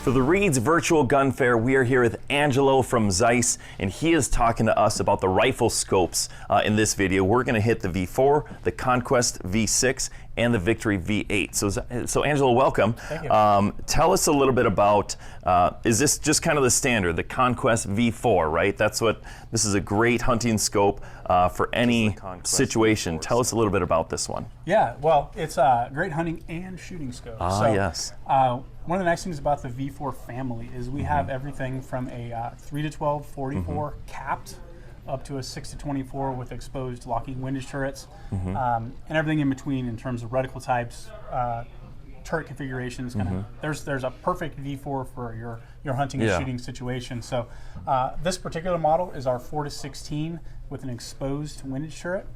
For the Reed's Virtual Gun Fair, we are here with Angelo from Zeiss, and he is talking to us about the rifle scopes in this video. We're going to hit the V4, the Conquest V6, and the Victory V8. So Angelo, welcome. Thank you. Tell us a little bit about, is this just kind of the standard, the Conquest V4, right? This is a great hunting scope for any situation. Tell us a little bit about this one. Yeah, well, it's a great hunting and shooting scope. Yes. One of the nice things about the V4 family is we have everything from a 3 to 12 44 capped up to a 6 to 24 with exposed locking windage turrets, and everything in between in terms of reticle types, turret configurations. There's a perfect V4 for your hunting and shooting situation. So this particular model is our 4 to 16 with an exposed windage turret.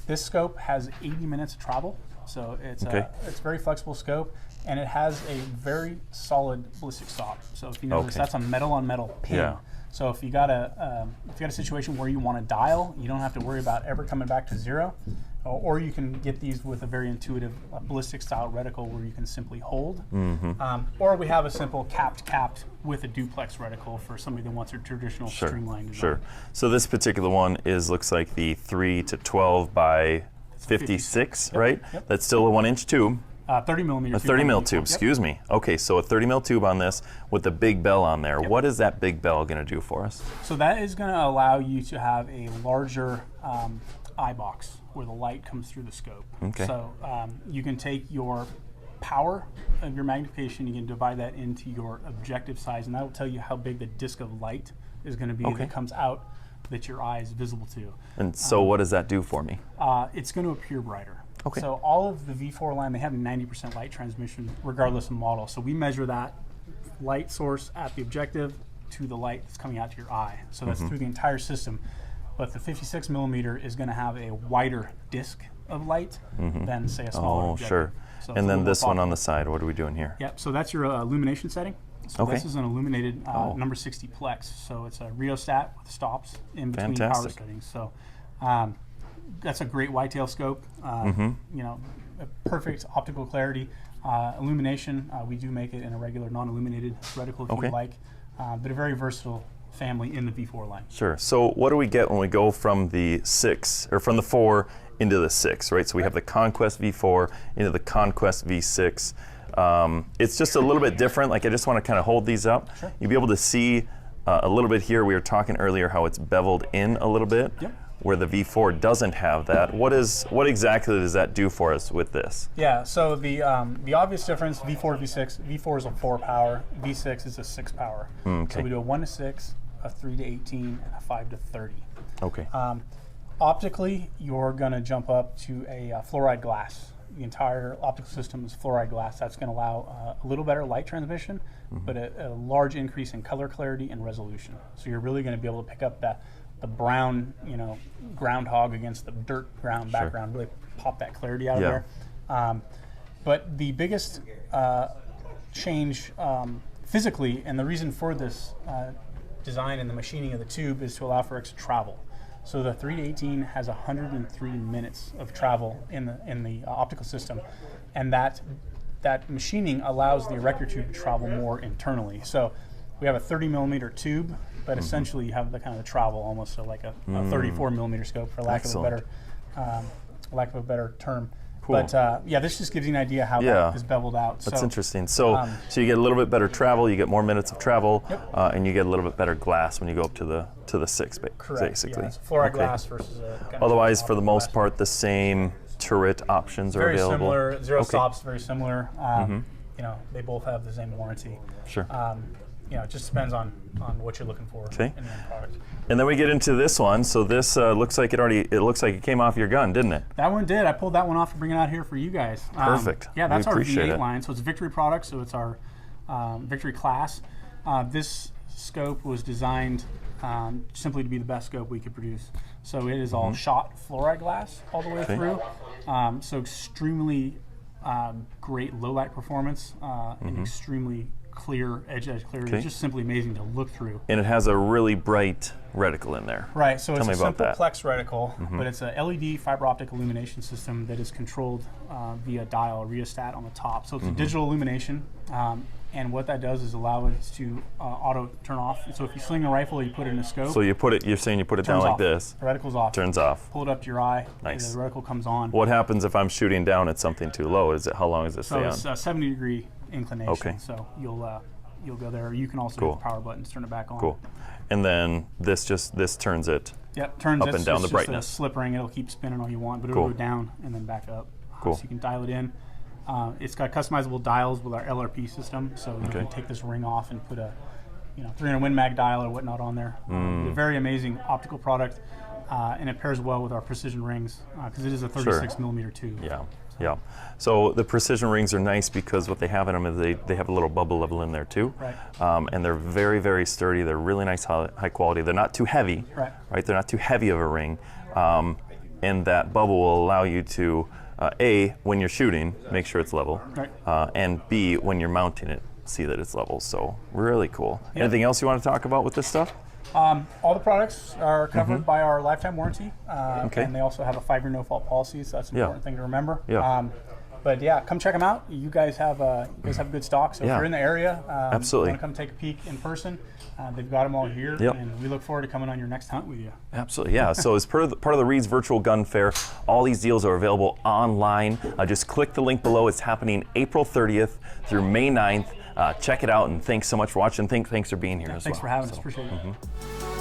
This scope has 80 minutes of travel, so it's a very flexible scope, and it has a very solid ballistic stop. So if you notice, that's a metal on metal pin. Yeah. So if you got a situation where you want to dial, you don't have to worry about ever coming back to zero. Or you can get these with a very intuitive ballistic style reticle where you can simply hold. Or we have a simple capped with a duplex reticle for somebody that wants a traditional streamlined design. Sure. So this particular one looks like the 3 to 12 by 56, right? Yep. That's still a 1-inch tube. 30 millimeter. A 30 mil tube, excuse me. Okay, so a 30 mil tube on this with a big bell on there. What is that big bell going to do for us? So that is going to allow you to have a larger eye box where the light comes through the scope. Okay. So you can take your power of your magnification, you can divide that into your objective size, and that will tell you how big the disc of light is going to be that comes out that your eye is visible to. And so what does that do for me? It's going to appear brighter. Okay. So all of the V4 line, they have 90% light transmission regardless of model. So we measure that light source at the objective to the light that's coming out to your eye. So that's through the entire system. But the 56 millimeter is going to have a wider disc of light than, say, a smaller objective. Sure. So And then this one on the side, what are we doing here? Yep, so that's your illumination setting. So this is an illuminated number 60 plex. So it's a rheostat with stops in between power settings. So that's a great whitetail scope. You know, a perfect optical clarity. Illumination, we do make it in a regular non-illuminated reticle if you like, but a very versatile family in the V4 line. Sure. So what do we get when we go from the 6 or from the 4 into the 6, right? So we have the Conquest V4 into the Conquest V6. It's just a little bit different. Like, I just want to kind of hold these up. Sure. You'll be able to see a little bit here. We were talking earlier how it's beveled in a little bit, where the V4 doesn't have that. What exactly does that do for us with this? Yeah, so the obvious difference, V4 to V6, V4 is a 4 power, V6 is a 6 power. So we do a 1 to 6, a 3 to 18, and a 5 to 30. Okay. Optically, you're going to jump up to a fluoride glass. The entire optical system is fluoride glass. That's going to allow a little better light transmission, but a large increase in color clarity and resolution. So you're really going to be able to pick up the brown, groundhog against the dirt brown background, really pop that clarity out of there. But the biggest change physically, and the reason for this design and the machining of the tube, is to allow for extra travel. So the 3 to 18 has 103 minutes of travel in the optical system, and that machining allows the erector tube to travel more internally. So we have a 30 millimeter tube, but essentially you have the kind of the travel almost like a 34 millimeter scope, for lack of a better term. Cool. But yeah, this just gives you an idea how that is beveled out. That's interesting. So you get a little bit better travel, you get more minutes of travel, and you get a little bit better glass when you go up to the 6, basically. Yeah, it's fluoride glass versus a Otherwise, for the most part, the same turret options are available. Very similar. Zero stops, very similar. They both have the same warranty. Sure. It just depends on what you're looking for in the end product. And then we get into this one. So this looks like it came off your gun, didn't it? That one did. I pulled that one off to bring it out here for you guys. Perfect. Yeah, that's our V8 it. line. So it's a Victory product. So it's our Victory class. This scope was designed simply to be the best scope we could produce. So it is all shot fluoride glass all the way through. So extremely great low light performance and extremely clear, edge clear. Okay. It's just simply amazing to look through. And it has a really bright reticle in there. Right, so Tell it's me a about simple that. plex reticle, but it's a LED fiber optic illumination system that is controlled via dial, a rheostat on the top. So it's a digital illumination, and what that does is allow us to auto turn off. So if you sling a rifle, you put it in a scope. So you put it, you're saying you put it down turns like off. this, The reticle's off. turns off. Pull it up to your eye. Nice. The reticle comes on. What happens if I'm shooting down at something too low? Is it, how long does it So stay on? it's a 70-degree inclination. Okay. So you'll go there. You can also Cool. hit the power button to turn it back on. Cool. And then this turns it. Yep, turns Up it's and down the just brightness. a slip ring. It'll keep spinning all you want, but Cool. it'll go down and then back up. Cool. So you can dial it in. It's got customizable dials with our LRP system, so you Okay. can take this ring off and put a 300 Win Mag dial or whatnot on there. A very amazing optical product, and it pairs well with our precision rings because it is a 36 millimeter tube. Yeah, yeah. So the precision rings are nice because what they have in them is they have a little bubble level in there too. Right. And they're very, very sturdy. They're really nice, high quality. They're not too heavy. Right. They're not too heavy of a ring. And that bubble will allow you to, A, when you're shooting, make sure it's level. Right. And B, when you're mounting it, see that it's level. So really cool. Yep. Anything else you want to talk about with this stuff? All the products are covered by our lifetime warranty, Okay. and they also have a 5-year no-fault policy, so that's an Yeah. important thing to remember. Yeah. But yeah, come check them out. You guys have good stock, so Yeah. if you're in the area, Absolutely. want to come take a peek in person, they've got them all here, Yep. and we look forward to coming on your next hunt with you. Absolutely, yeah. So as part of the Reed's Virtual Gun Fair, all these deals are available online. Just click the link below. It's happening April 30th through May 9th. Check it out, and thanks so much for watching. Thanks for being here as well. Thanks for having us. Appreciate it.